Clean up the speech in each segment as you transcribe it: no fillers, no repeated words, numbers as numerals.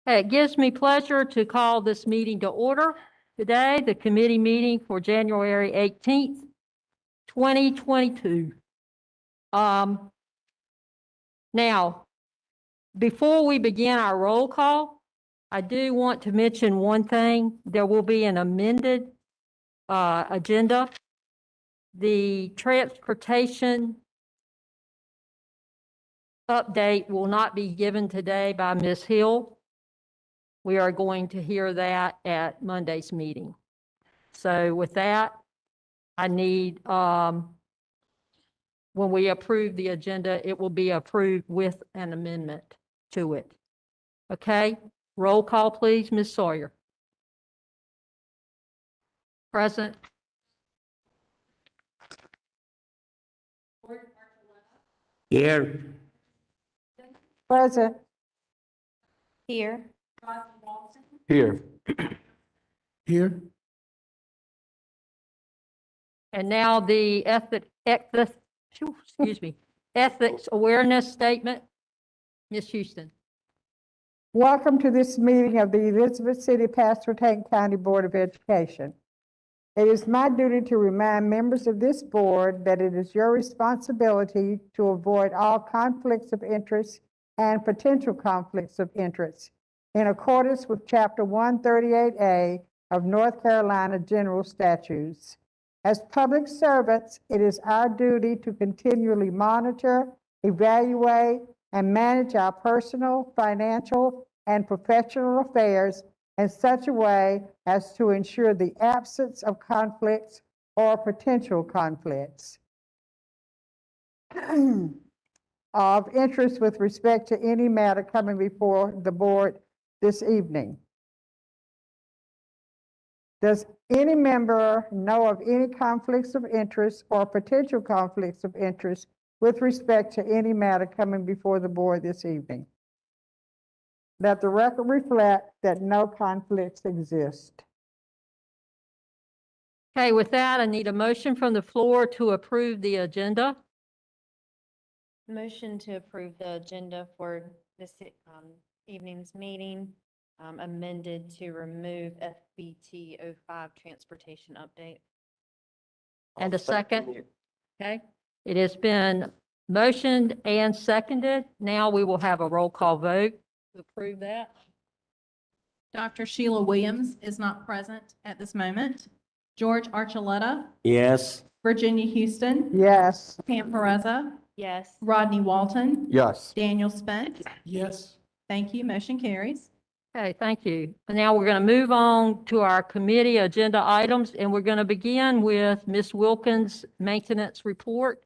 It gives me pleasure to call this meeting to order today, the committee meeting for January 18th, 2022. Now, before we begin our roll call, I do want to mention one thing. There will be an amended agenda. The transportation update will not be given today by Ms. Hill. We are going to hear that at Monday's meeting. So with that, I need, when we approve the agenda, it will be approved with an amendment to it. Okay, roll call, please. Ms. Sawyer. Present. Here. Present. Here. Here. Here. And now the ethics awareness statement. Ms. Houston. Welcome to this meeting of the Elizabeth City Pasquotank County Board of Education. It is my duty to remind members of this board that it is your responsibility to avoid all conflicts of interest and potential conflicts of interest in accordance with Chapter 138A of North Carolina General Statutes. As public servants, it is our duty to continually monitor, evaluate, and manage our personal, financial, and professional affairs in such a way as to ensure the absence of conflicts or potential conflicts of interest with respect to any matter coming before the board this evening. Does any member know of any conflicts of interest or potential conflicts of interest with respect to any matter coming before the board this evening? Let the record reflect that no conflicts exist. Okay, with that, I need a motion from the floor to approve the agenda. Motion to approve the agenda for this evening's meeting, amended to remove FBT 05 transportation update. And a second. Okay, it has been motioned and seconded. Now we will have a roll call vote to approve that. Dr. Sheila Williams is not present at this moment. George Archuleta, Yes. Virginia Houston, Yes. Pam Pereza, Yes. Rodney Walton, Yes. Daniel Spence. Yes. Thank you. Motion carries. Okay, thank you. And now we're going to move on to our committee agenda items, and we're going to begin with Ms. Wilkins' maintenance report.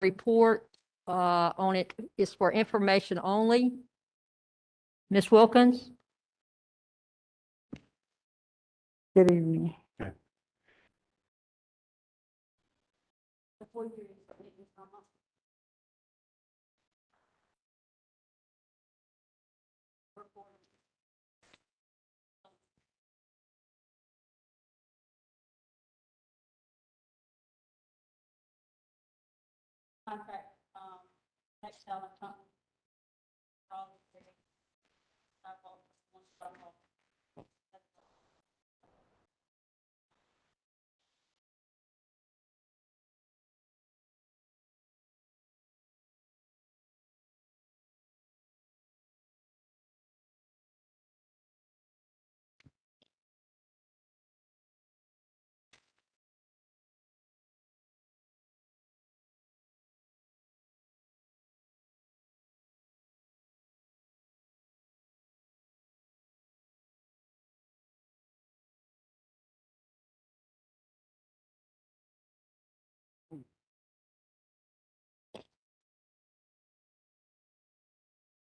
Report on it is for information only. Ms. Wilkins? Good evening. Contract, textile and company.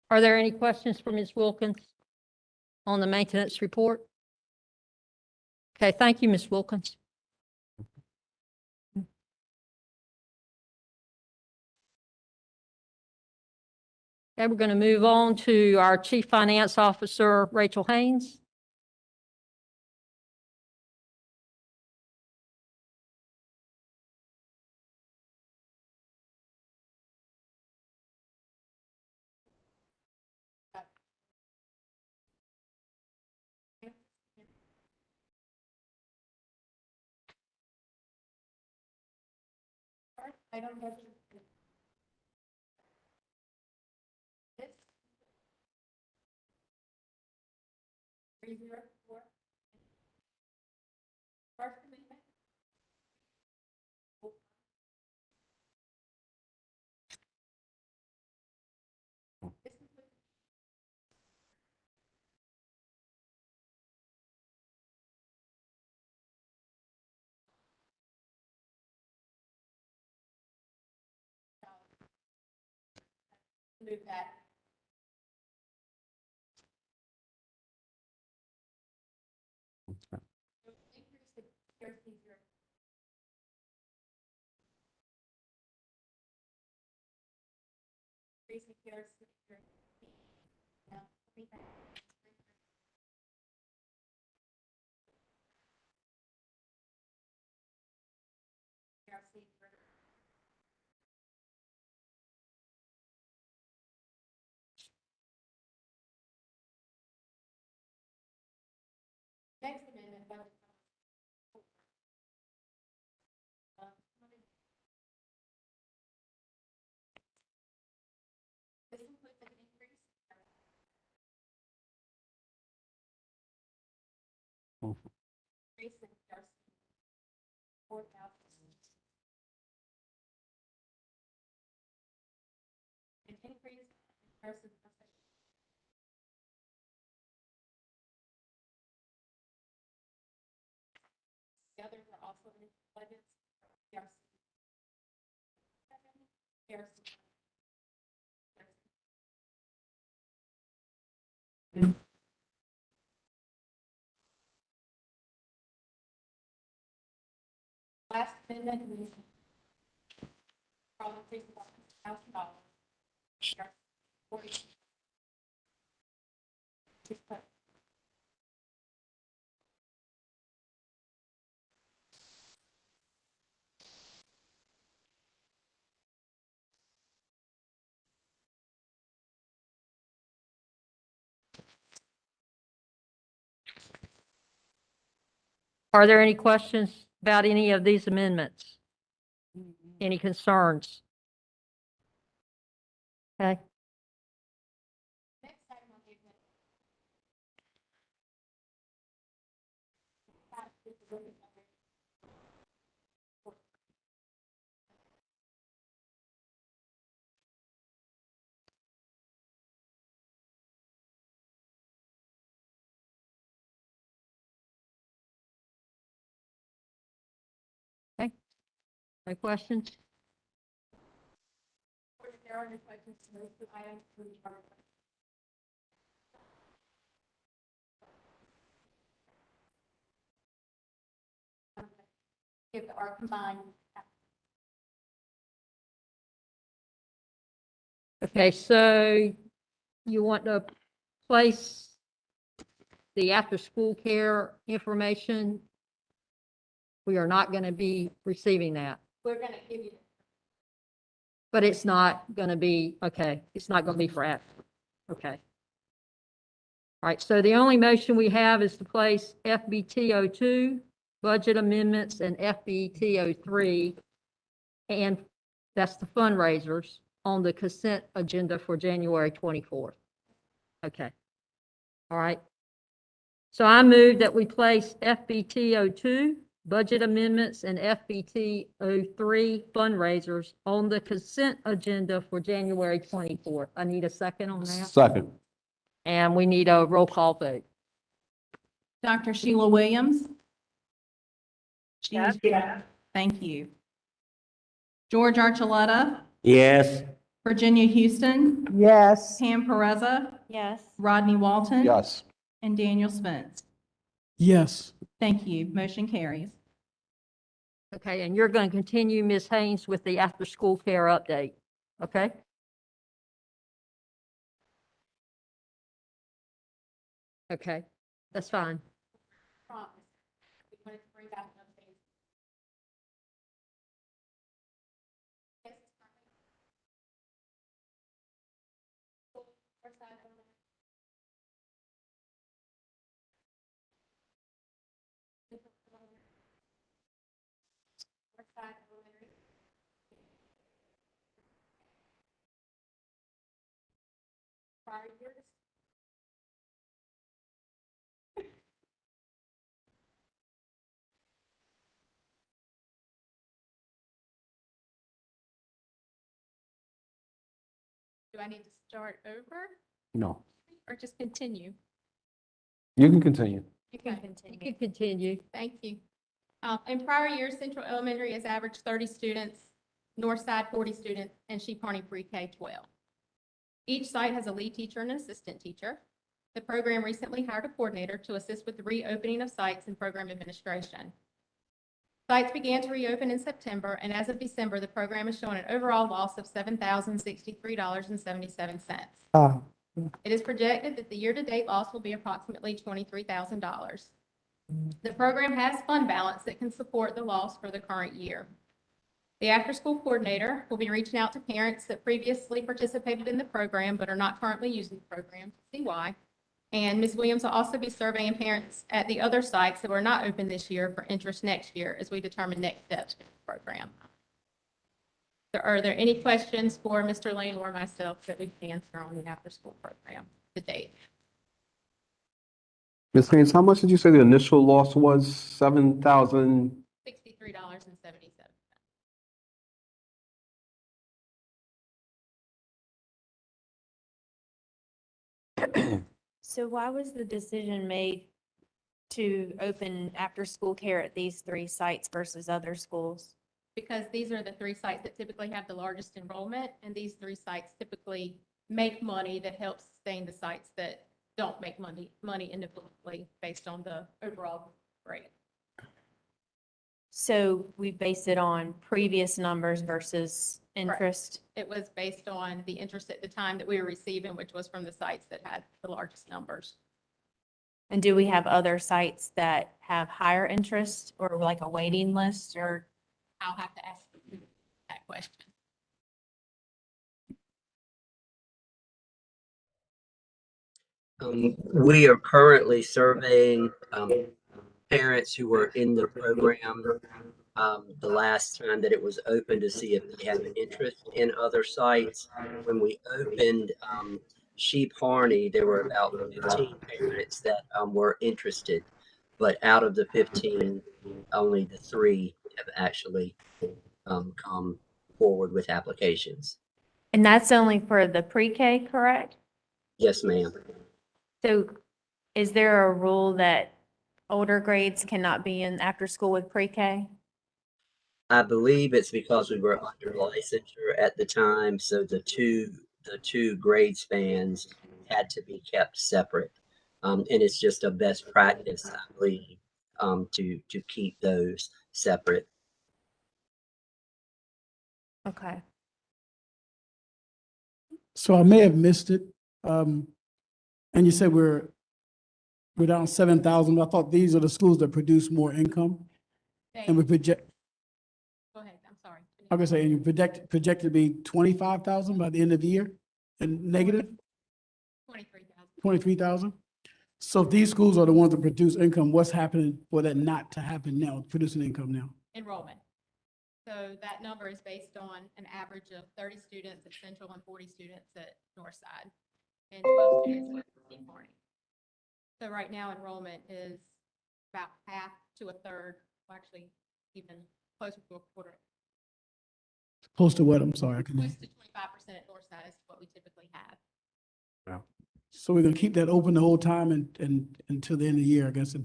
Are there any questions for Ms. Wilkins on the maintenance report? Okay, thank you, Ms. Wilkins. Okay, we're going to move on to our Chief Finance Officer, Rachel Haynes. Move that. Next amendment. This includes an increase. Increase in ERC 4,000. An increase in ERC. The others are also in budgets. ERC. ERC. Last amendment is probably $1,000. 40. Are there any questions about any of these amendments? Any concerns? Okay, Next item on the agenda. no questions? If there are no questions, move to item 3. If there are combined. Okay, so you want to place the after-school care information? We are not going to be receiving that, We're going to give you. but it's not going to be, okay, it's not going to be for after. Okay. All right, so the only motion we have is to place FBT 02, budget amendments, and FBT 03, and that's the fundraisers on the consent agenda for January 24th. Okay. All right. So I move that we place FBT 02, budget amendments, and FBT 03 fundraisers on the consent agenda for January 24th. I need a second on that, Second. and we need a roll call vote. Dr. Sheila Williams? Yes. Thank you. George Archuleta? Yes. Virginia Houston? Yes. Pam Pereza? Yes. Rodney Walton? Yes. And Daniel Spence? Yes. Thank you. Motion carries. Okay, and you're going to continue, Ms. Haynes, with the after-school care update, okay? Okay, that's fine. Promise. We wanted to bring back an update. Yes. First item. First item. prior years. Do I need to start over No. or just continue? You can continue. You can You continue. can continue. Thank you. In prior years, Central Elementary has averaged 30 students, Northside 40 students, and Sheep Harney Pre-K 12. Each site has a lead teacher and an assistant teacher. The program recently hired a coordinator to assist with the reopening of sites and program administration. Sites began to reopen in September, and as of December, the program is showing an overall loss of $7,063.77. It is projected that the year-to-date loss will be approximately $23,000. The program has fund balance that can support the loss for the current year. The after-school coordinator will be reaching out to parents that previously participated in the program but are not currently using the program to see why. And Ms. Williams will also be surveying parents at the other sites that were not open this year for interest next year as we determine next steps for the program. Are there any questions for Mr. Lane or myself that we can answer on the after-school program to date? Ms. Haynes, how much did you say the initial loss was? 7,000? $63.77. So why was the decision made to open after-school care at these 3 sites versus other schools? Because these are the 3 sites that typically have the largest enrollment, and these 3 sites typically make money that helps sustain the sites that don't make money independently based on the overall rate. So we base it on previous numbers versus interest? It was based on the interest at the time that we were receiving, which was from the sites that had the largest numbers. And do we have other sites that have higher interest or like a waiting list, or? I'll have to ask you that question. We are currently surveying parents who were in the program the last time that it was open to see if they have an interest in other sites. When we opened Sheep Harney, there were about 15 parents that were interested, but out of the 15, only the 3 have actually come forward with applications. And that's only for the pre-K, correct? Yes, ma'am. So is there a rule that older grades cannot be in after school with pre-K? I believe it's because we were under licensure at the time, so the two grade spans had to be kept separate. And it's just a best practice, I believe, to keep those separate. Okay. So I may have missed it. And you said we're down 7,000. I thought these are the schools that produce more income. And we project, Go ahead, I'm sorry. I'm gonna say, and you project to be 25,000 by the end of the year and negative 23,000. 23,000. So if these schools are the ones that produce income, what's happening for that not to happen now, producing income now? Enrollment. So that number is based on an average of 30 students at Central and 40 students at Northside and 12 students at Sheep Harney. So right now enrollment is about half to a third, well, actually even closer to a quarter, Close to what? I'm sorry. I close couldn't. to 25% at Northside is what we typically have. So we're gonna keep that open the whole time and until the end of the year, I guess,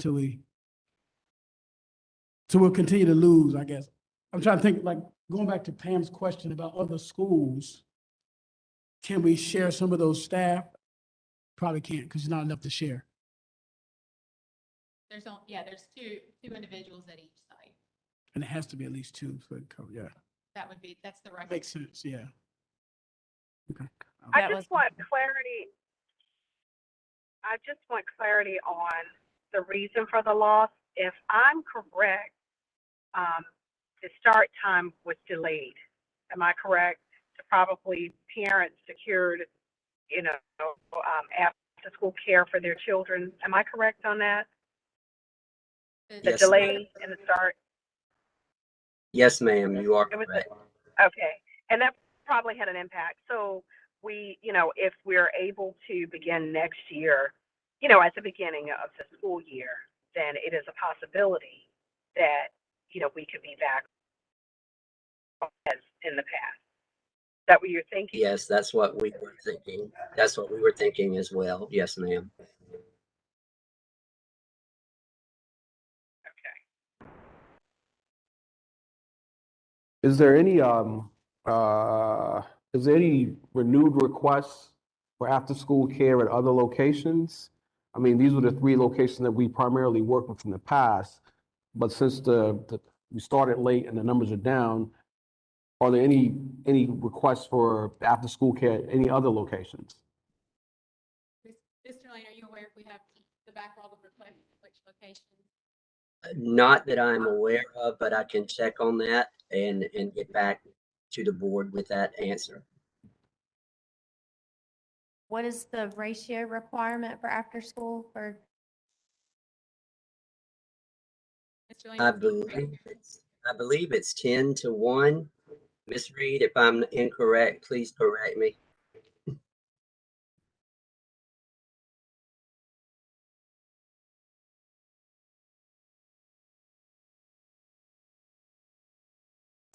so we'll continue to lose, I guess. I'm trying to think, like, going back to Pam's question about other schools, can we share some of those staff? Probably can't, because there's not enough to share. There's two individuals at each site. And it has to be at least 2, so it cover, yeah. That's the right. Makes sense, yeah. Okay. I That was- just want clarity. I just want clarity on the reason for the loss. If I'm correct, the start time was delayed. Am I correct? So probably parents secured, after school care for their children. Am I correct on that? The Yes, delay in the start? Yes, ma'am, you are It was correct. Okay, and that probably had an impact. So if we're able to begin next year, at the beginning of the school year, then it is a possibility that, we could be back as in the past. Is that what you're thinking? Yes, that's what we were thinking. That's what we were thinking as well. Yes, ma'am. Okay. Is there any renewed requests for after-school care at other locations? I mean, these were the 3 locations that we primarily worked with in the past, but since we started late and the numbers are down, are there any requests for after-school care at any other locations? Mr. Lane, are you aware if we have the backlog of requests, which locations? Not that I'm aware of, but I can check on that and get back to the board with that answer. What is the ratio requirement for after school for? Mr. Lane? I believe it's 10 to 1. Miss Reed, if I'm incorrect, please correct me.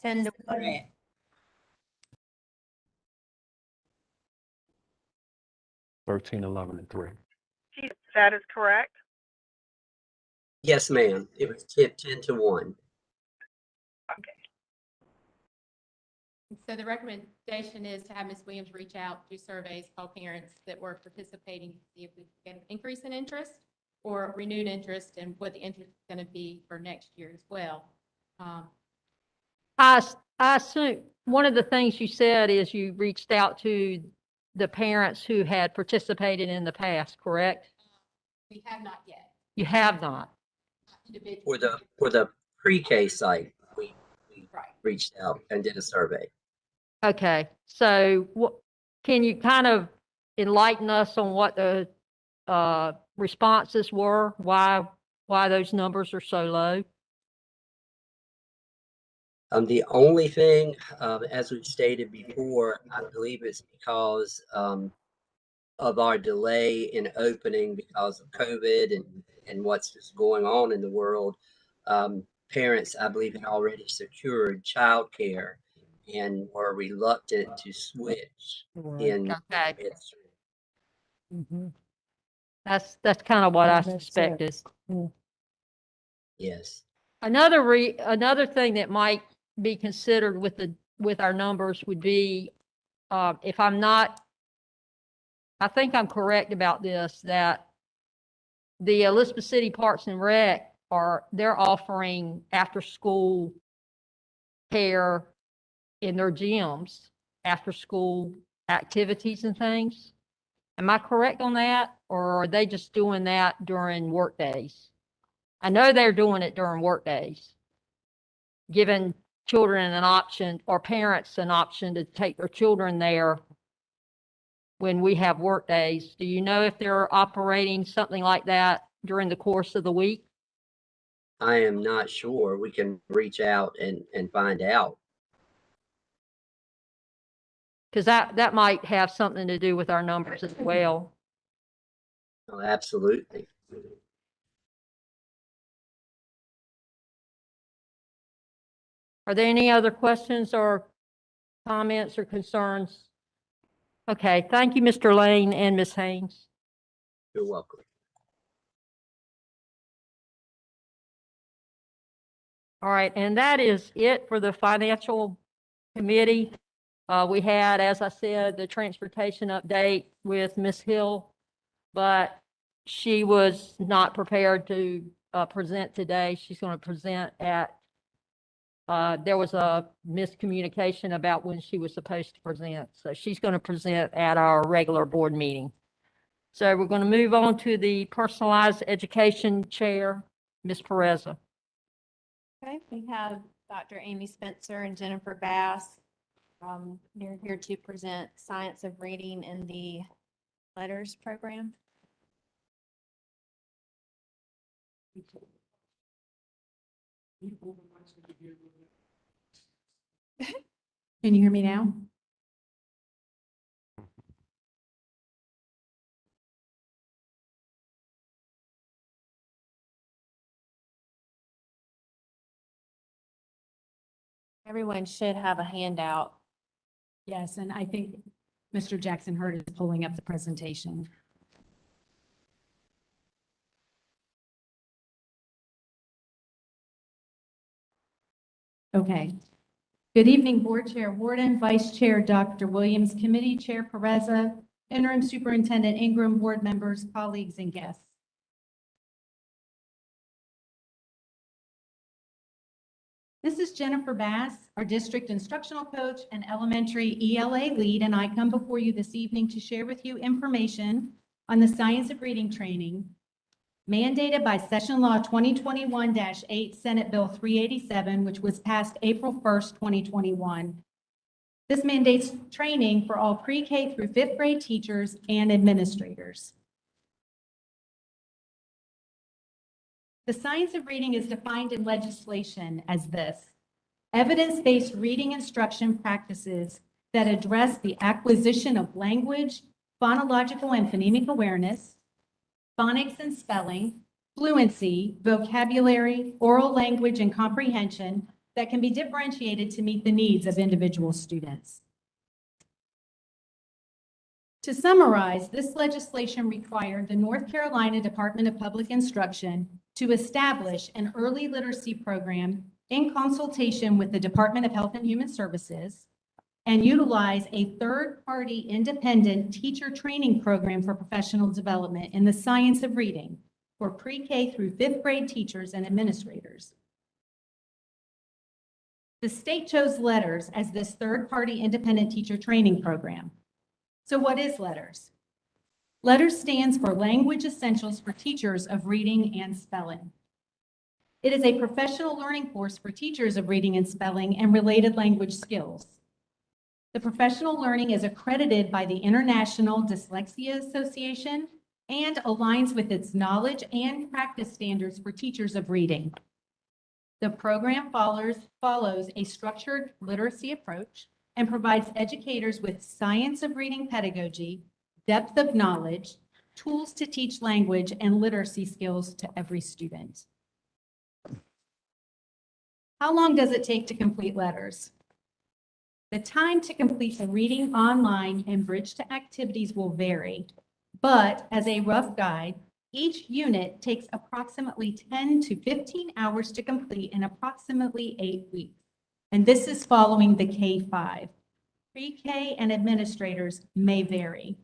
Ten to one. Reed. $13, $11, and $3. That is correct. Yes, ma'am. It was 10 to 1. Okay. So the recommendation is to have Ms. Williams reach out, do surveys, call parents that were participating, see if we can increase in interest or renewed interest and what the interest is going to be for next year as well. I assume, one of the things you said is you reached out to the parents who had participated in the past, correct? We have not yet. You have not. For the pre-K site, we Right. reached out and did a survey. Okay, so can you kind of enlighten us on what the responses were? Why those numbers are so low? The only thing, as we've stated before, I believe it's because of our delay in opening because of COVID and what's just going on in the world. Parents, I believe, had already secured childcare and were reluctant to switch in Okay. midstream. Mm-hmm. That's kind of what I That makes suspected. sense. Yes. Another thing that might be considered with our numbers would be, if I'm not, I think I'm correct about this, that the Elizabeth City Parks and Rec they're offering after-school care in their gyms, after-school activities and things. Am I correct on that? Or are they just doing that during work days? I know they're doing it during work days, giving children an option or parents an option to take their children there when we have work days. Do you know if they're operating something like that during the course of the week? I am not sure. We can reach out and find out. Because that might have something to do with our numbers as well. Oh, absolutely. Are there any other questions or comments or concerns? Okay, thank you, Mr. Lane and Ms. Haynes. You're welcome. All right, and that is it for the financial committee. We had, as I said, the transportation update with Ms. Hill, but she was not prepared to present today. She's going to present at, there was a miscommunication about when she was supposed to present. So she's going to present at our regular board meeting. So we're going to move on to the personalized education chair, Ms. Pereza. Okay, we have Dr. Amy Spencer and Jennifer Bass. They're here to present science of reading in the LETRS program. Can you hear me now? Everyone should have a handout. Yes, and I think Mr. Jackson Hurd is pulling up the presentation. Okay. Good evening, Board Chair Warden, Vice Chair Dr. Williams, Committee Chair Pereza, Interim Superintendent Ingram, board members, colleagues, and guests. This is Jennifer Bass, our district instructional coach and elementary ELA lead, and I come before you this evening to share with you information on the science of reading training mandated by Session Law 2021-8, Senate Bill 387, which was passed April 1st, 2021. This mandates training for all pre-K through 5th grade teachers and administrators. The science of reading is defined in legislation as this: evidence-based reading instruction practices that address the acquisition of language, phonological and phonemic awareness, phonics and spelling, fluency, vocabulary, oral language, and comprehension that can be differentiated to meet the needs of individual students. To summarize, this legislation required the North Carolina Department of Public Instruction to establish an early literacy program in consultation with the Department of Health and Human Services and utilize a third-party independent teacher training program for professional development in the science of reading for pre-K through 5th grade teachers and administrators. The state chose LETRS as this third-party independent teacher training program. So what is LETRS? LETRS stands for Language Essentials for Teachers of Reading and Spelling. It is a professional learning course for teachers of reading and spelling and related language skills. The professional learning is accredited by the International Dyslexia Association and aligns with its knowledge and practice standards for teachers of reading. The program follows a structured literacy approach and provides educators with science of reading pedagogy, depth of knowledge, tools to teach language, and literacy skills to every student. How long does it take to complete LETRS? The time to complete the reading online and bridge to activities will vary, but as a rough guide, each unit takes approximately 10 to 15 hours to complete in approximately 8 weeks. And this is following the K-5. Pre-K and administrators may vary.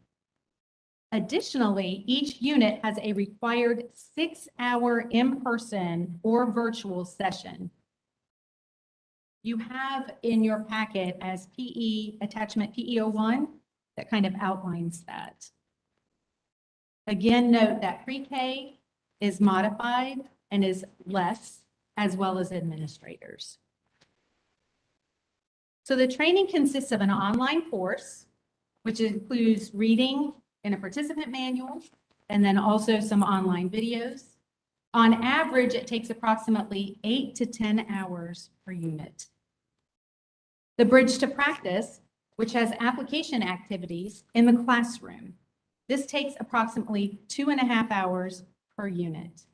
Additionally, each unit has a required 6-hour in-person or virtual session. You have in your packet as PE attachment PE01 that kind of outlines that. Again, note that pre-K is modified and is less, as well as administrators. So the training consists of an online course, which includes reading in a participant manual, and then also some online videos. On average, it takes approximately 8 to 10 hours per unit. The bridge to practice, which has application activities in the classroom. This takes approximately 2.5 hours per unit.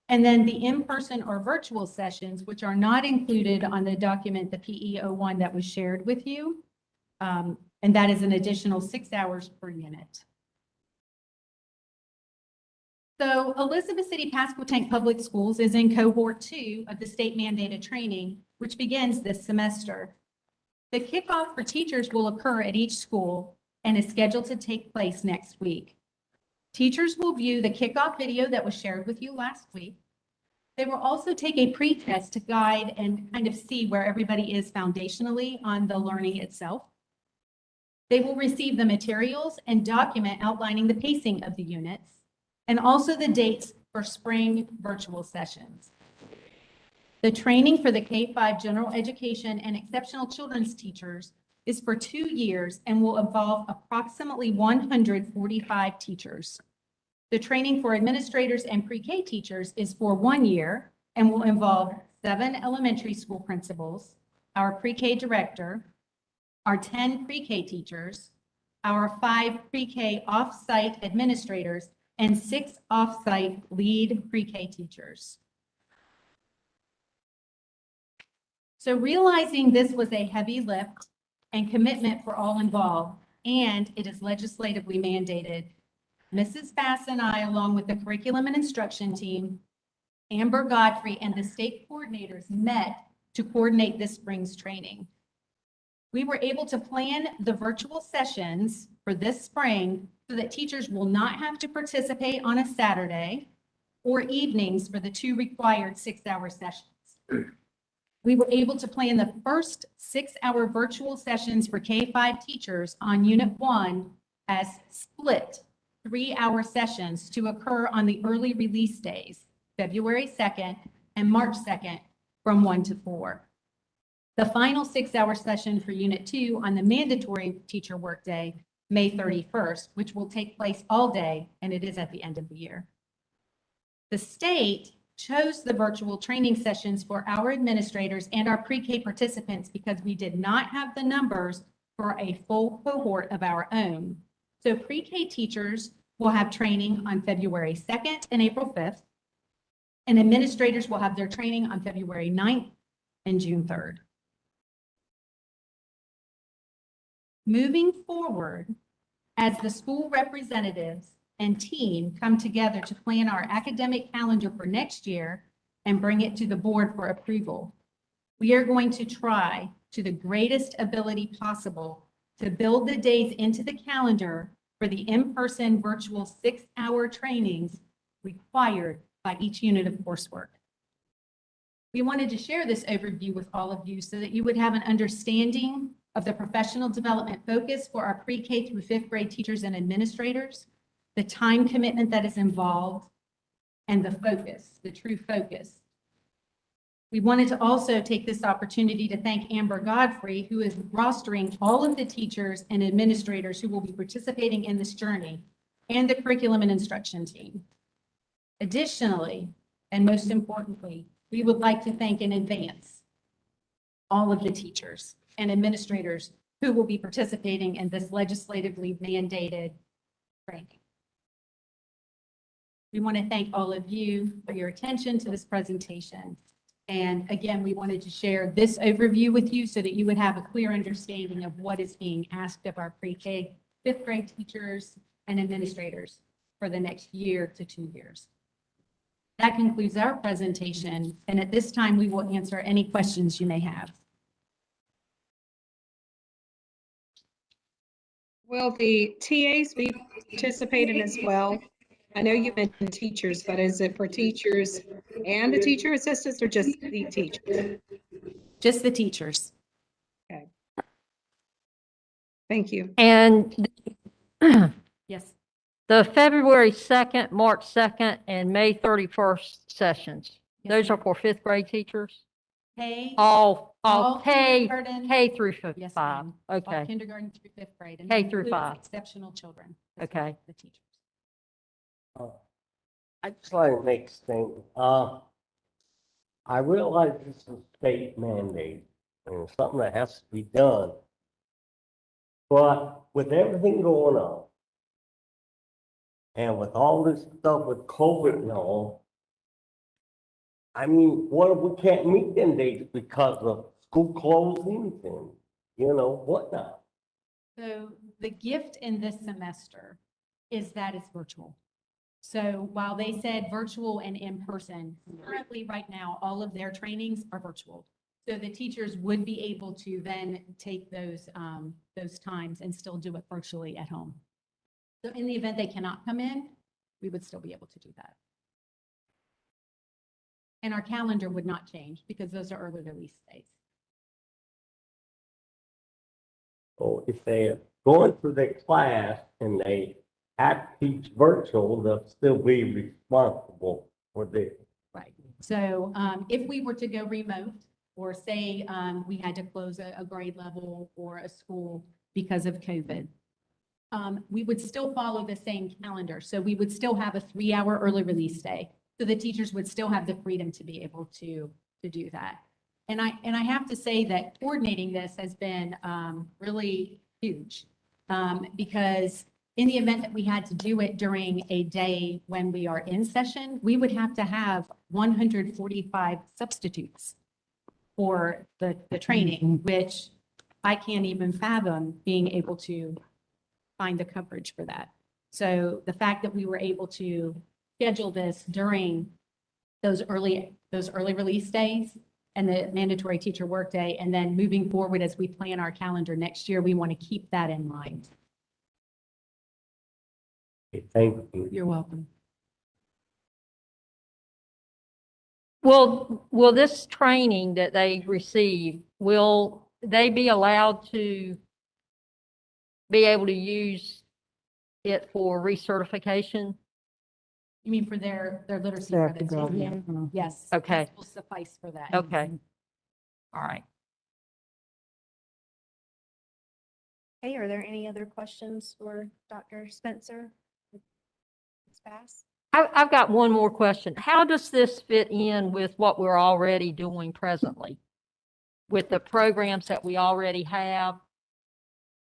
And then the in-person or virtual sessions, which are not included on the document, the PE01 that was shared with you, and that is an additional 6 hours per unit. So Elizabeth City Pasquotank Public Schools is in cohort 2 of the state mandated training, which begins this semester. The kickoff for teachers will occur at each school and is scheduled to take place next week. Teachers will view the kickoff video that was shared with you last week. They will also take a pre-test to guide and kind of see where everybody is foundationally on the learning itself. They will receive the materials and document outlining the pacing of the units and also the dates for spring virtual sessions. The training for the K-5 general education and exceptional children's teachers is for 2 years and will involve approximately 145 teachers. The training for administrators and pre-K teachers is for 1 year and will involve 7 elementary school principals, our pre-K director, our 10 pre-K teachers, our 5 pre-K off-site administrators, and 6 off-site lead pre-K teachers. So realizing this was a heavy lift and commitment for all involved, and it is legislatively mandated, Mrs. Bass and I, along with the curriculum and instruction team, Amber Godfrey, and the state coordinators met to coordinate this spring's training. We were able to plan the virtual sessions for this spring so that teachers will not have to participate on a Saturday or evenings for the 2 required 6-hour sessions. We were able to plan the first 6-hour virtual sessions for K-5 teachers on Unit 1 as split 3-hour sessions to occur on the early release days, February 2nd and March 2nd, from 1 to 4. The final 6-hour session for Unit 2 on the mandatory teacher workday, May 31st, which will take place all day, and it is at the end of the year. The state chose the virtual training sessions for our administrators and our pre-K participants because we did not have the numbers for a full cohort of our own. So pre-K teachers will have training on February 2nd and April 5th, and administrators will have their training on February 9th and June 3rd. Moving forward, as the school representatives and team come together to plan our academic calendar for next year and bring it to the board for approval, we are going to try to the greatest ability possible to build the days into the calendar for the in-person virtual 6-hour trainings required by each unit of coursework. We wanted to share this overview with all of you so that you would have an understanding of the professional development focus for our pre-K through 5th grade teachers and administrators, the time commitment that is involved, and the focus, the true focus. We wanted to also take this opportunity to thank Amber Godfrey, who is rostering all of the teachers and administrators who will be participating in this journey, and the curriculum and instruction team. Additionally, and most importantly, we would like to thank in advance all of the teachers and administrators who will be participating in this legislatively mandated training. We want to thank all of you for your attention to this presentation. And again, we wanted to share this overview with you so that you would have a clear understanding of what is being asked of our pre-K 5th grade teachers and administrators for the next year to 2 years. That concludes our presentation. And at this time, we will answer any questions you may have. Will the TAs be participating as well? I know you mentioned teachers, but is it for teachers and the teacher assistants or just the teachers? Just the teachers. Okay. Thank you. And Yes. the February 2nd, March 2nd, and May 31st sessions, Yes, those are ma'am. for 5th grade teachers? K. All K K through Yes, 5. ma'am. All Okay, kindergarten through 5th grade. And K that through includes 5. Exceptional children. as well, Okay. The teachers. I just like to make a statement. I realize this is a state mandate and it's something that has to be done. But with everything going on and with all this stuff with COVID and all, I mean, what if we can't meet them dates because of school closings and, whatnot? So the gift in this semester is that it's virtual. So while they said virtual and in person, currently right now, all of their trainings are virtual. So the teachers would be able to then take those times and still do it virtually at home. So in the event they cannot come in, we would still be able to do that. And our calendar would not change because those are early release days. So if they're going through their class and they have to teach virtual, they'll still be responsible for this. Right. So if we were to go remote, or say we had to close a grade level or a school because of COVID, we would still follow the same calendar. So we would still have a 3-hour early release day. So the teachers would still have the freedom to be able to do that. And I have to say that coordinating this has been really huge because in the event that we had to do it during a day when we are in session, we would have to have 145 substitutes. for the training, which I can't even fathom being able to find the coverage for that. So the fact that we were able to schedule this during those early release days and the mandatory teacher workday, and then moving forward as we plan our calendar next year, we want to keep that in mind. Okay, thank you. You're welcome. Will this training that they receive, will they be allowed to be able to use it for recertification? You mean for their literacy They have to credits? go, Yeah. yeah. Yes. Okay. This will suffice for that. Okay. All right. Okay, are there any other questions for Dr. Spencer? Ms. Bass? I've got one more question. How does this fit in with what we're already doing presently? With the programs that we already have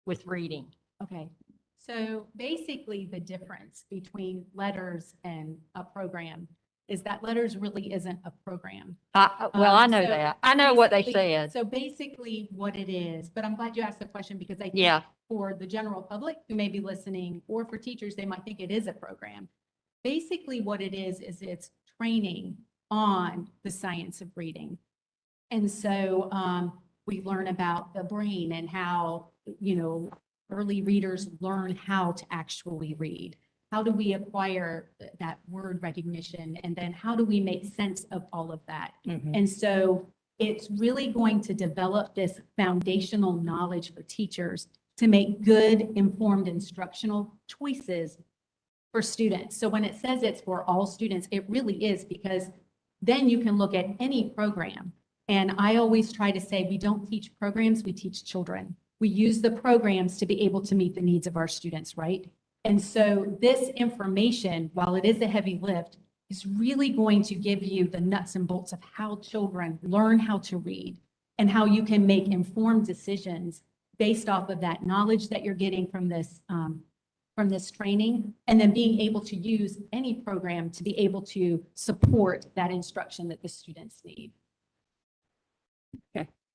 with reading? Okay. So basically the difference between LETRS and a program is that LETRS really isn't a program. Well, I know So that. I know what they basically- said. So basically what it is, but I'm glad you asked the question because I think Yeah. for the general public who may be listening, or for teachers, they might think it is a program. Basically what it is it's training on the science of reading. And so we learn about the brain and how, early readers learn how to actually read. How do we acquire that word recognition? And then how do we make sense of all of that? And so it's really going to develop this foundational knowledge for teachers to make good, informed instructional choices for students. So when it says it's for all students, it really is, because then you can look at any program. And I always try to say, we don't teach programs, we teach children. We use the programs to be able to meet the needs of our students, right? And so this information, while it is a heavy lift, is really going to give you the nuts and bolts of how children learn how to read and how you can make informed decisions based off of that knowledge that you're getting from this training, and then being able to use any program to be able to support that instruction that the students need.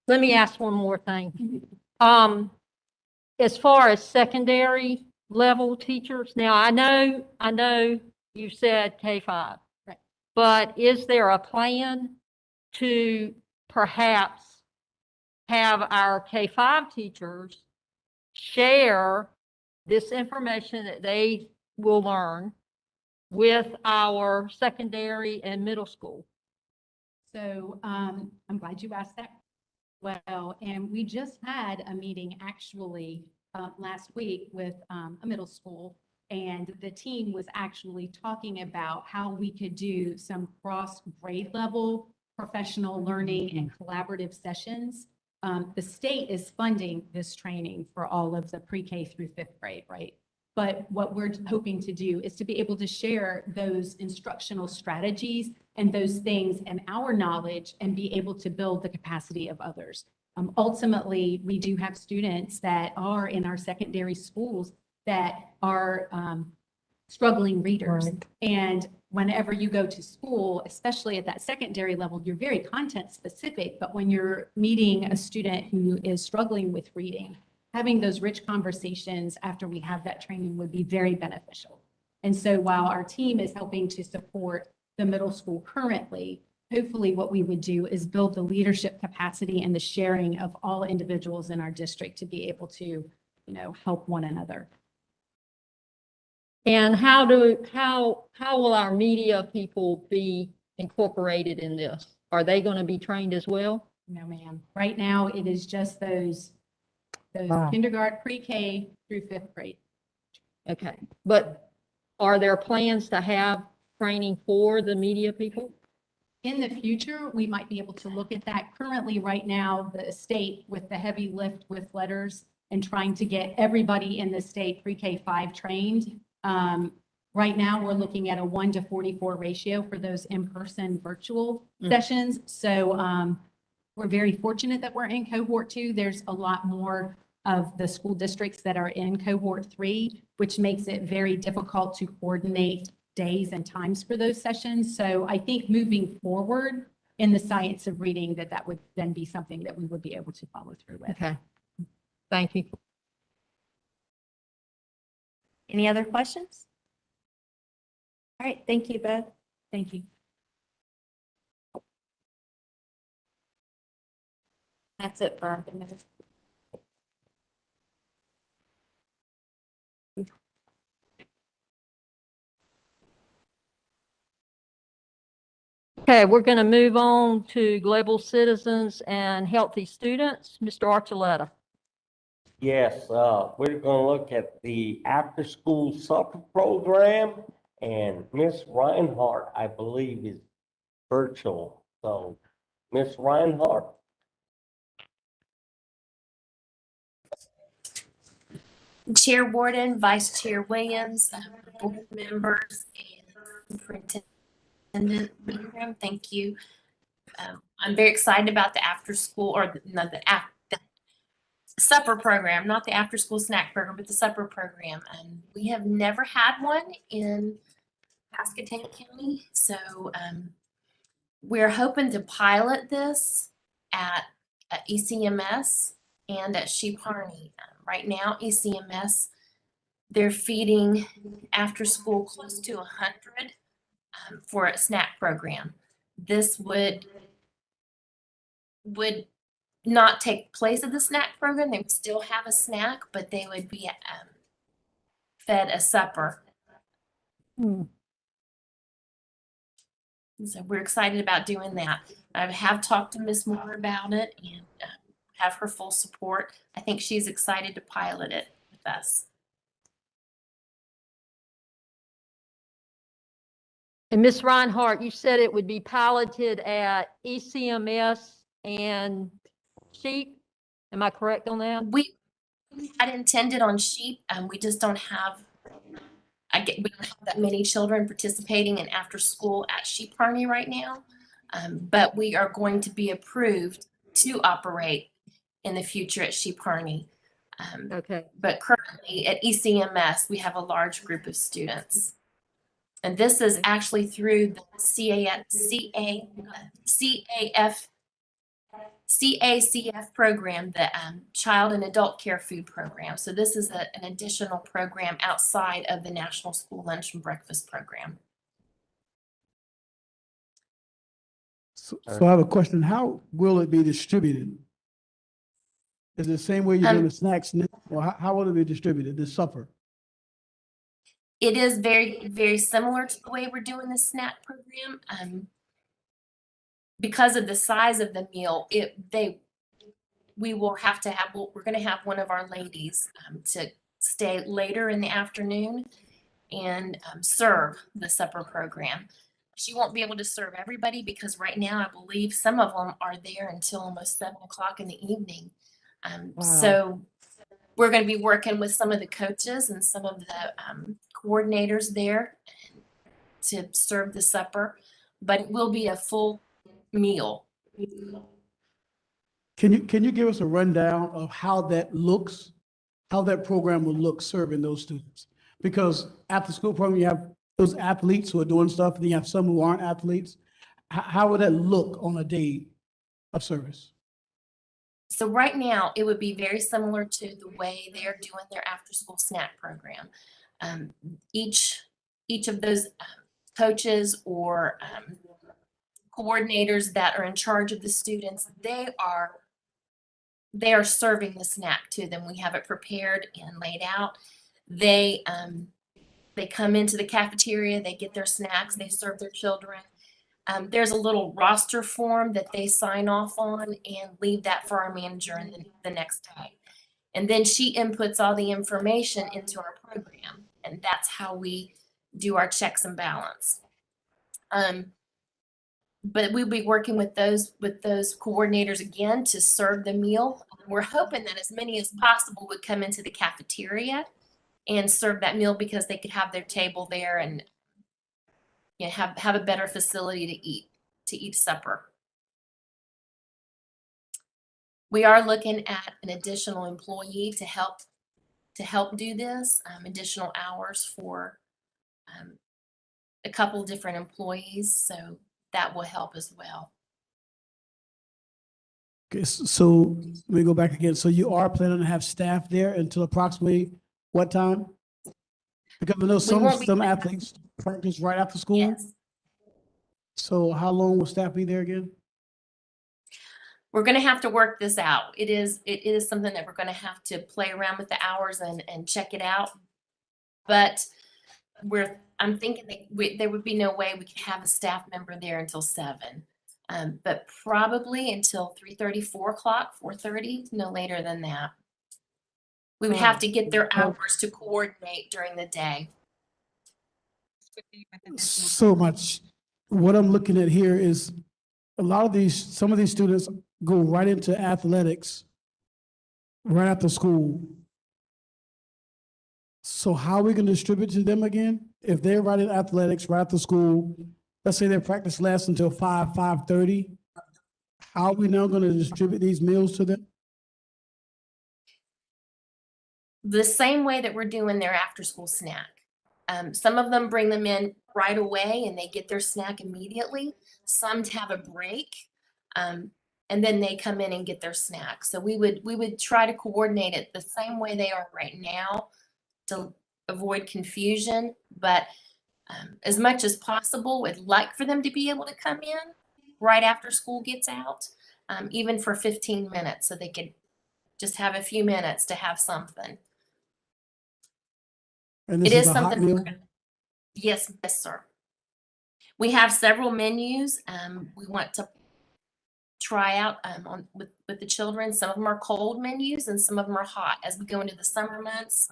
Let me ask one more thing. As far as secondary level teachers, now I know you said K-5. Right. But is there a plan to perhaps have our K-5 teachers share this information that they will learn with our secondary and middle school? So I'm glad you asked that. Well, and we just had a meeting actually last week with a middle school, and the team was actually talking about how we could do some cross grade level professional learning and collaborative sessions. The state is funding this training for all of the pre-K through 5th grade, right? But what we're hoping to do is to be able to share those instructional strategies and those things and our knowledge and be able to build the capacity of others. Ultimately, we do have students that are in our secondary schools that are struggling readers. Right. And whenever you go to school, especially at that secondary level, you're very content specific. But when you're meeting a student who is struggling with reading, having those rich conversations after we have that training would be very beneficial. And so while our team is helping to support the middle school currently, hopefully what we would do is build the leadership capacity and the sharing of all individuals in our district to be able to, help one another. And how will our media people be incorporated in this? Are they going to be trained as well? No, ma'am. Right now, it is just those Wow. kindergarten, pre-K through 5th grade. Okay, but are there plans to have training for the media people? In the future, we might be able to look at that. Currently, right now, the state with the heavy lift with LETRS and trying to get everybody in the state pre-K-5 trained. Right now, we're looking at a 1:44 ratio for those in-person virtual sessions. So we're very fortunate that we're in cohort 2. There's a lot more of the school districts that are in cohort 3, which makes it very difficult to coordinate days and times for those sessions. So I think moving forward in the science of reading, that would then be something that we would be able to follow through with. Okay. Thank you. Any other questions? All right, thank you, Beth. Thank you. That's it for our minutes. Okay, we're going to move on to global citizens and healthy students. Mr. Archuleta. Yes, we're gonna look at the after-school supper program, and Miss Reinhardt, I believe, is virtual. So, Miss Reinhardt? Chair Warden, Vice Chair Williams, board members, and Superintendent Ingram, thank you. I'm very excited about the after school, or no, the supper program, not the after school snack program, but the supper program. We have never had one in Pasquotank County, so we're hoping to pilot this at ECMS and at Sheep Harney. Right now, ECMS, they're feeding after school close to 100 for a snack program. This would not take place of the snack program. They would still have a snack, but they would be fed a supper. So we're excited about doing that. I have talked to Ms. Moore about it and have her full support. I think she's excited to pilot it with us. And Ms. Reinhardt, you said it would be piloted at ECMS and Sheep. Am I correct on that? We had intended on Sheep, we just don't have, we don't have that many children participating in after school at Sheep Harney right now. But we are going to be approved to operate in the future at Sheep Harney. Okay. But currently at ECMS, we have a large group of students. And this is actually through the CACF program, the Child and Adult Care Food Program. So this is an additional program outside of the National School Lunch and Breakfast Program. So I have a question. How will it be distributed? Is it the same way you're doing the snacks now, or how will it be distributed, the supper? It is very, very similar to the way we're doing the snack program. Because of the size of the meal, we will have to have, we're going to have one of our ladies to stay later in the afternoon and serve the supper program. She won't be able to serve everybody because right now I believe some of them are there until almost 7 o'clock in the evening. So we're going to be working with some of the coaches and some of the coordinators there to serve the supper, but it will be a full meal. Can you give us a rundown of how that looks, how that program will look serving those students? Because after school program, you have those athletes who are doing stuff, and you have some who aren't athletes. How would that look on a day of service? So right now, it would be very similar to the way they're doing their after-school snack program. Each of those coaches or coordinators that are in charge of the students, they are serving the snack to them. We have it prepared and laid out. They come into the cafeteria, they get their snacks, they serve their children. There's a little roster form that they sign off on and leave that for our manager in the next day. And then she inputs all the information into our program, and that's how we do our checks and balance. But we'll be working with those coordinators again to serve the meal. We're hoping that as many as possible would come into the cafeteria and serve that meal because they could have their table there and have a better facility to eat supper. We are looking at an additional employee to help do this, additional hours for a couple different employees, so that will help as well. Okay, so let me go back again. So you are planning to have staff there until approximately what time? Because I know won't be- some athletes practice right after school. Yes. So how long will staff be there again? We're gonna have to work this out. It is something that we're gonna have to play around with the hours and check it out. But I'm thinking there would be no way we could have a staff member there until 7. But probably until 3:30, 4 o'clock, 4:30, no later than that. We would have to get their hours to coordinate during the day. So much. What I'm looking at here is some of these students go right into athletics right after school. So how are we going to distribute to them again? If they're right in athletics right after school, let's say their practice lasts until 5:30. How are we now going to distribute these meals to them? The same way that we're doing their after-school snack. Some of them bring them in right away and they get their snack immediately. Some have a break, and then they come in and get their snack. So we would try to coordinate it the same way they are right now to avoid confusion. But as much as possible, we'd like for them to be able to come in right after school gets out, even for 15 minutes, so they could just have a few minutes to have something. And this It is is a hot something. meal? Yes, sir. We have several menus. We want to try out with the children. Some of them are cold menus and some of them are hot. As we go into the summer months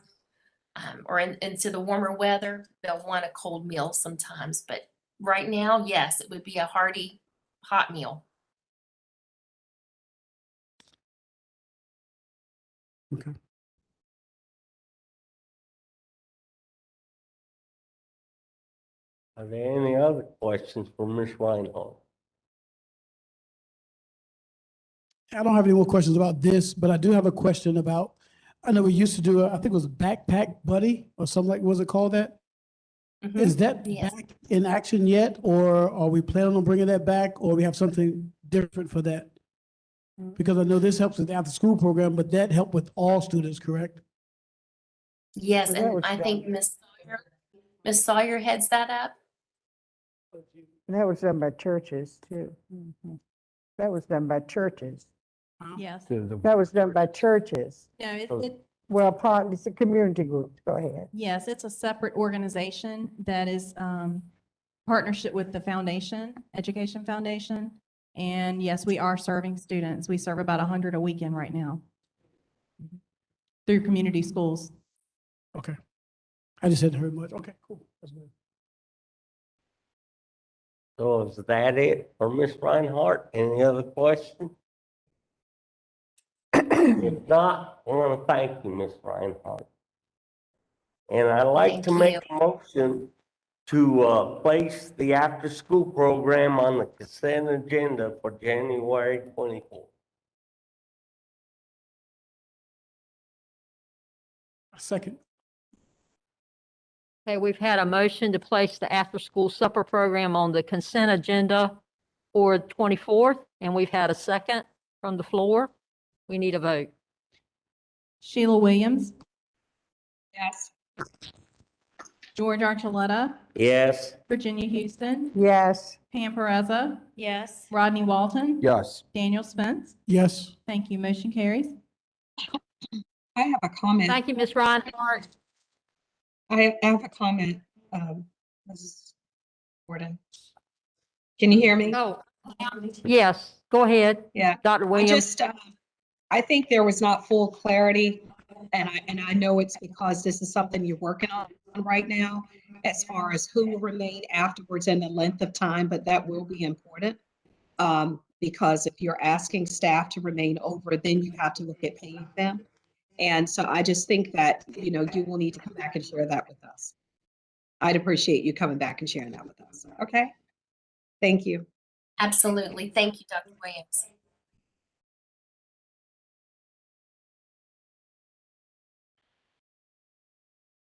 or into the warmer weather, they'll want a cold meal sometimes. But right now, yes, it would be a hearty hot meal. Okay. Are there any other questions for Ms. Reinhardt? I don't have any more questions about this, but I do have a question about, I know we used to do, I think it was Backpack Buddy or something like, was it called that? Mhm. Is that Yes. back in action yet, or are we planning on bringing that back, or we have something different for that? Because I know this helps with the after-school program, but that helped with all students, correct? Yes, So that and was I done. think Miss Sawyer heads that up. And that was done by churches too. That was done by churches. Yes. That was done by churches. No, Well, partly it's a community group. Go ahead. yes, it's a separate organization that is partnership with the foundation, Education Foundation. And yes, we are serving students. We serve about 100 a weekend right now through community schools. Okay. I just hadn't heard much. Okay, cool. That's good. So is that it for Ms. Reinhardt? Any other questions? If not, I want to thank you, Ms. Reinhardt. And I'd like Thank to make a motion to place the after-school program on the consent agenda for January 24th. Second. Okay, we've had a motion to place the after-school supper program on the consent agenda for 24th, and we've had a second from the floor. We need a vote. Sheila Williams, Yes. George Archuleta, Yes. Virginia Houston, Yes. Pam Perezza, Yes. Rodney Walton. Yes. Daniel Spence. Yes. Thank you. Motion carries. I have a comment. Thank you, Ms. Reinhardt. I have a comment, Mrs. Gordon. Can you hear me? Oh, yes, go ahead. Yeah. Dr. I Williams. just, I think there was not full clarity, and I know it's because this is something you're working on right now, as far as who will remain afterwards and the length of time, but that will be important. Because if you're asking staff to remain over, then you have to look at paying them. And so I just think that, you will need to come back and share that with us. I'd appreciate you coming back and sharing that with us. Okay? Thank you. Absolutely. Thank you, Dr. Williams.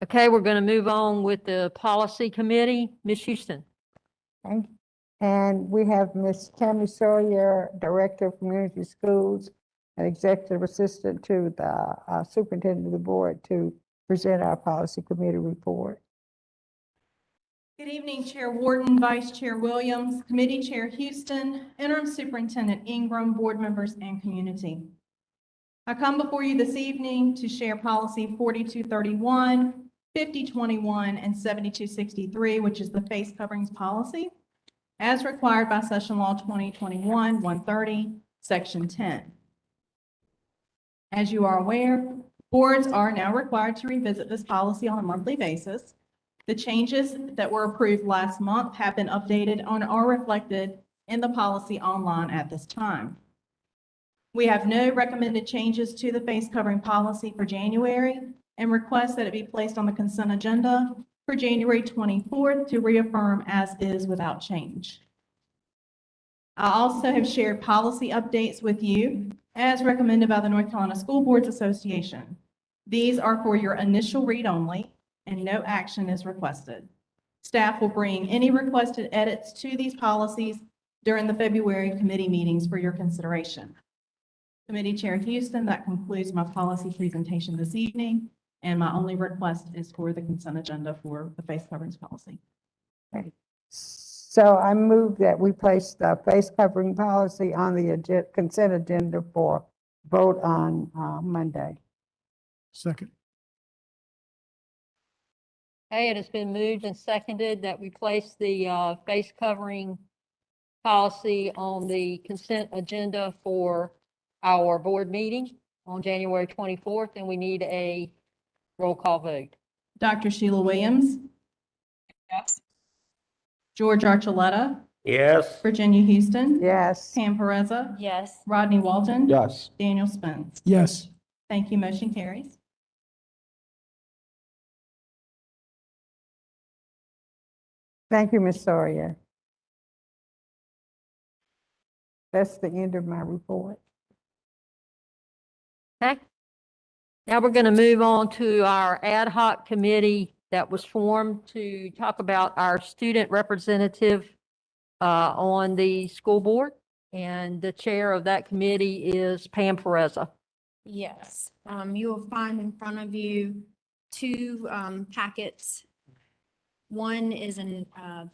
Okay, we're going to move on with the policy committee. Ms. Houston. Thank And we have Ms. Tammy Sawyer, Director of Community Schools and Executive Assistant to the Superintendent of the Board to present our Policy Committee report. Good evening, Chair Wharton, Vice Chair Williams, Committee Chair Houston, Interim Superintendent Ingram, board members, and community. I come before you this evening to share Policy 4231, 5021, and 7263, which is the face coverings policy, as required by Session Law 2021-130, Section 10. As you are aware, boards are now required to revisit this policy on a monthly basis. The changes that were approved last month have been updated and are reflected in the policy online at this time. We have no recommended changes to the face covering policy for January and request that it be placed on the consent agenda for January 24th to reaffirm as is without change. I also have shared policy updates with you as recommended by the North Carolina School Boards Association. These are for your initial read only and no action is requested. Staff will bring any requested edits to these policies during the February committee meetings for your consideration. Committee Chair Houston, that concludes my policy presentation this evening, and my only request is for the consent agenda for the face coverings policy. Okay. So I move that we place the face covering policy on the consent agenda for vote on Monday. Second. Okay, it has been moved and seconded that we place the face covering policy on the consent agenda for our board meeting on January 24th, and we need a roll call vote. Dr. Sheila Williams, Yes. George Archuleta, Yes. Virginia Houston, Yes. Pam Pereza, Yes. Rodney Walton, Yes. Daniel Spence. Yes. Thank you. Motion carries. Thank you, Ms. Sawyer. That's the end of my report. Okay. Now we're going to move on to our ad hoc committee that was formed to talk about our student representative on the school board. And the chair of that committee is Pam Pereza. Yes, you will find in front of you two packets. One is an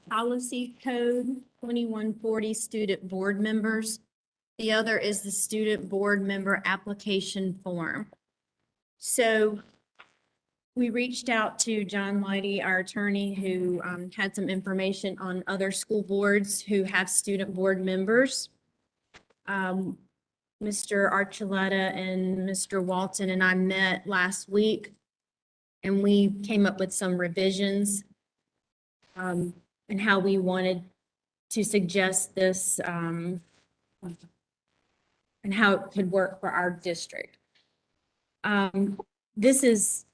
policy code 2140 student board members. The other is the student board member application form. So we reached out to John Leidy, our attorney, who had some information on other school boards who have student board members. Mr. Archuleta and Mr. Walton and I met last week, and we came up with some revisions and how we wanted to suggest this and how it could work for our district. This is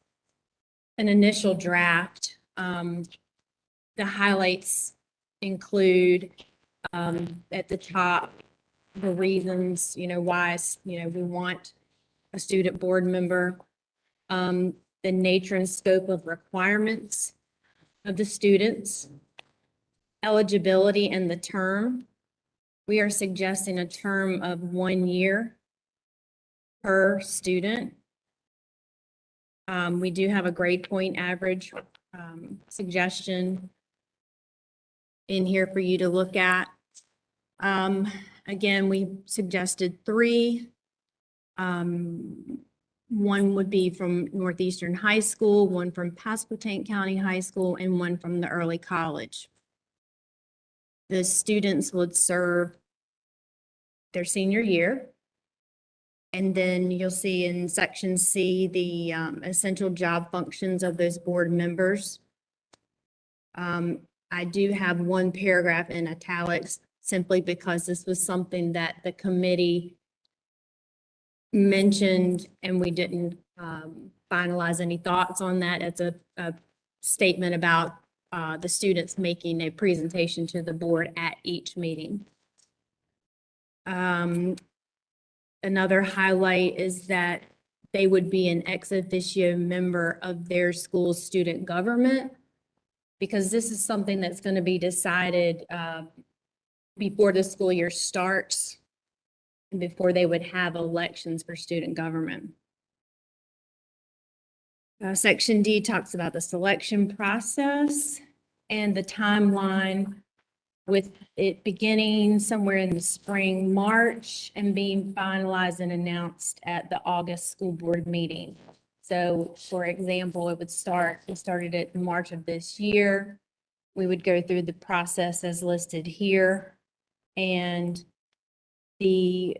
an initial draft. The highlights include at the top, the reasons, why, we want a student board member, the nature and scope of requirements of the students, eligibility and the term. We are suggesting a term of 1 year per student. We do have a grade point average suggestion in here for you to look at. Again, we suggested 3. One would be from Northeastern High School, one from Pasquotank County High School, and one from the early college. The students would serve their senior year. And then you'll see in section C, the essential job functions of those board members. I do have one paragraph in italics simply because this was something that the committee mentioned and we didn't finalize any thoughts on that. It's a statement about the students making a presentation to the board at each meeting. Another highlight is that they would be an ex officio member of their school's student government, because this is something that's going to be decided before the school year starts and before they would have elections for student government. Section D talks about the selection process and the timeline, with it beginning somewhere in the spring, March, and being finalized and announced at the August school board meeting. So for example, it started it in March of this year. We would go through the process as listed here, and the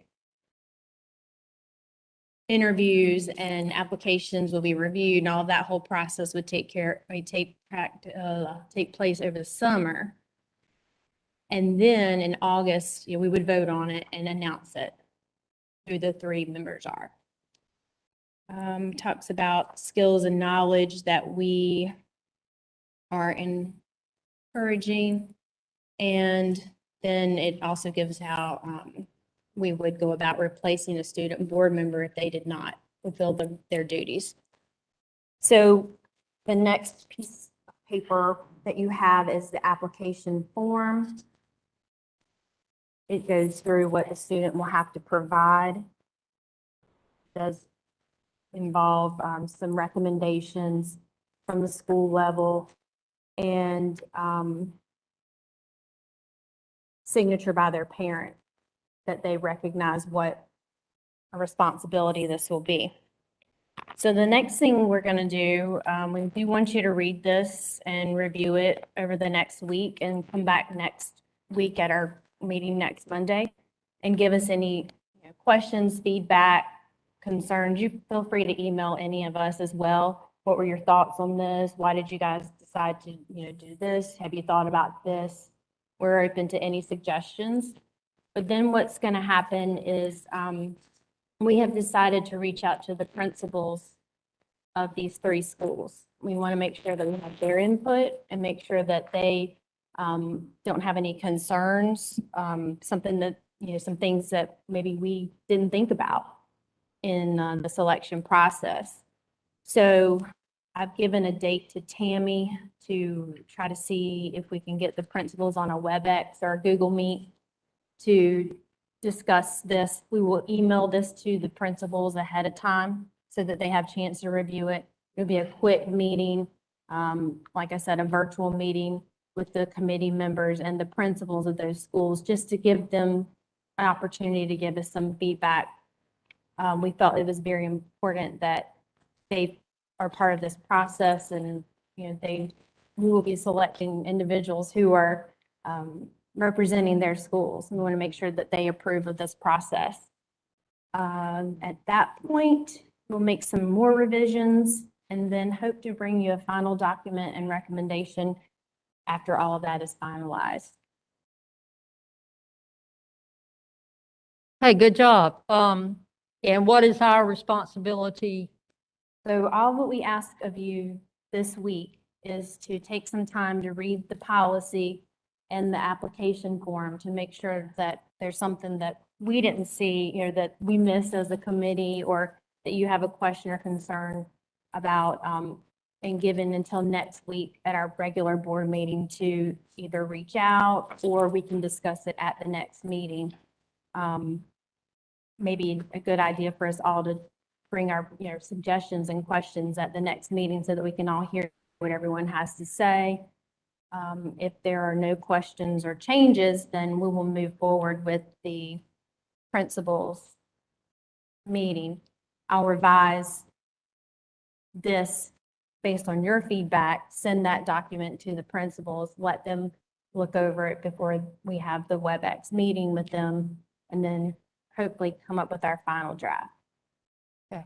interviews and applications will be reviewed, and all of that whole process would take place over the summer. And then in August, we would vote on it and announce it who the 3 members are. Talks about skills and knowledge that we are encouraging. And then it also gives how we would go about replacing a student board member if they did not fulfill their duties. So the next piece of paper that you have is the application form. It goes through what the student will have to provide. It does involve some recommendations from the school level and signature by their parent that they recognize what a responsibility this will be. So the next thing we're going to do, we do want you to read this and review it over the next week and come back next week at our meeting next Monday and give us any questions, feedback, concerns. You feel free to email any of us as well. What were your thoughts on this? Why did you guys decide to do this? Have you thought about this? We're open to any suggestions. But then what's going to happen is we have decided to reach out to the principals of these 3 schools. We want to make sure that we have their input and make sure that they don't have any concerns, something that, some things that maybe we didn't think about in the selection process. So I've given a date to Tammy to try to see if we can get the principals on a WebEx or a Google Meet to discuss this. We will email this to the principals ahead of time so that they have a chance to review it. It'll be a quick meeting, like I said, a virtual meeting with the committee members and the principals of those schools, just to give them an opportunity to give us some feedback. We felt it was very important that they are part of this process, and we will be selecting individuals who are representing their schools. We want to make sure that they approve of this process. At that point, we'll make some more revisions and then hope to bring you a final document and recommendation after all of that is finalized. Hey, good job. And what is our responsibility? So all that we ask of you this week is to take some time to read the policy and the application form to make sure that there's something that we didn't see, that we missed as a committee, or that you have a question or concern about, and given until next week at our regular board meeting to either reach out or we can discuss it at the next meeting. Maybe a good idea for us all to bring our suggestions and questions at the next meeting so that we can all hear what everyone has to say. If there are no questions or changes, then we will move forward with the principals meeting. I'll revise this based on your feedback, send that document to the principals, let them look over it before we have the WebEx meeting with them, and then hopefully come up with our final draft. Okay.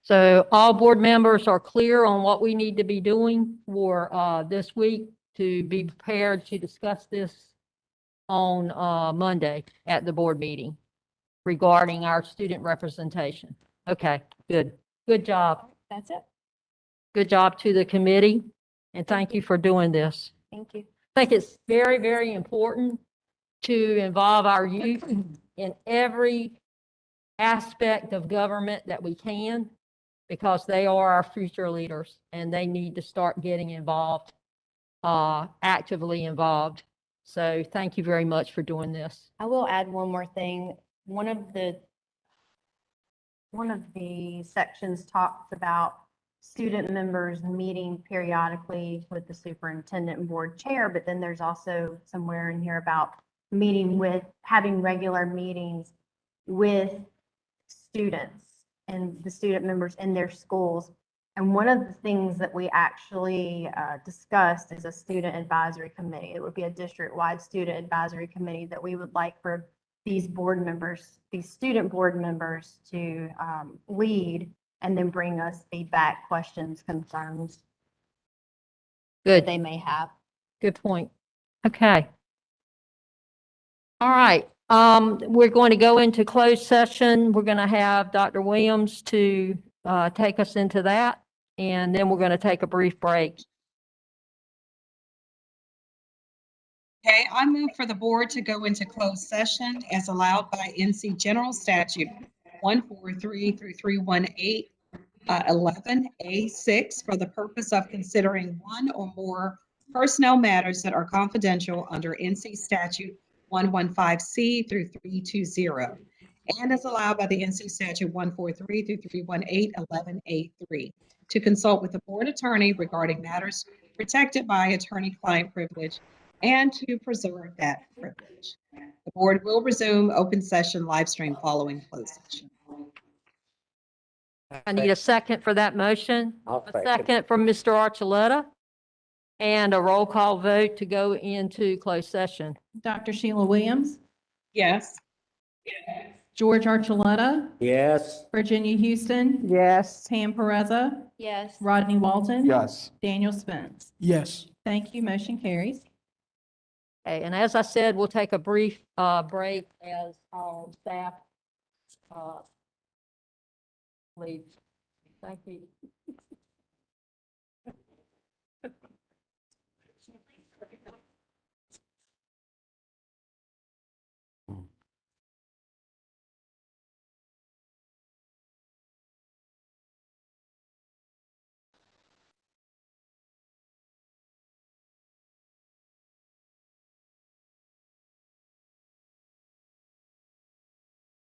So all board members are clear on what we need to be doing for this week to be prepared to discuss this on Monday at the board meeting regarding our student representation. Okay, good. Good job. That's it. Good job to the committee, and thank you for doing this. Thank you. I think it's very, very important to involve our youth in every aspect of government that we can, because they are our future leaders and they need to start getting involved, actively involved. So thank you very much for doing this. I will add one more thing. One of the sections talks about student members meeting periodically with the superintendent and board chair, but then there's also somewhere in here about having regular meetings with students and the student members in their schools. And one of the things that we actually discussed is a student advisory committee. It would be a district-wide student advisory committee that we would like for these board members, these student board members to lead and then bring us feedback, questions, concerns that Good, they may have. good point. Okay. All right, we're going to go into closed session. We're going to have Dr. Williams to take us into that, and then we're going to take a brief break. Okay, I move for the board to go into closed session as allowed by NC General Statute 143 through 318, 11A6 for the purpose of considering one or more personnel matters that are confidential under NC Statute 115C through 320, and as allowed by the NC Statute 143 through 318, 11A3, to consult with the board attorney regarding matters protected by attorney-client privilege and to preserve that privilege. The board will resume open session live stream following closed session. I need a second for that motion. I'll A second. second from Mr. Archuleta, and a roll call vote to go into closed session. Dr. Sheila Williams, Yes. George Archuleta, Yes. Virginia Houston, Yes. Pam Pereza, Yes. Rodney Walton. Yes. Daniel Spence. Yes. Thank you. Motion carries. Okay, and as I said, we'll take a brief break as our staff leaves. Thank you.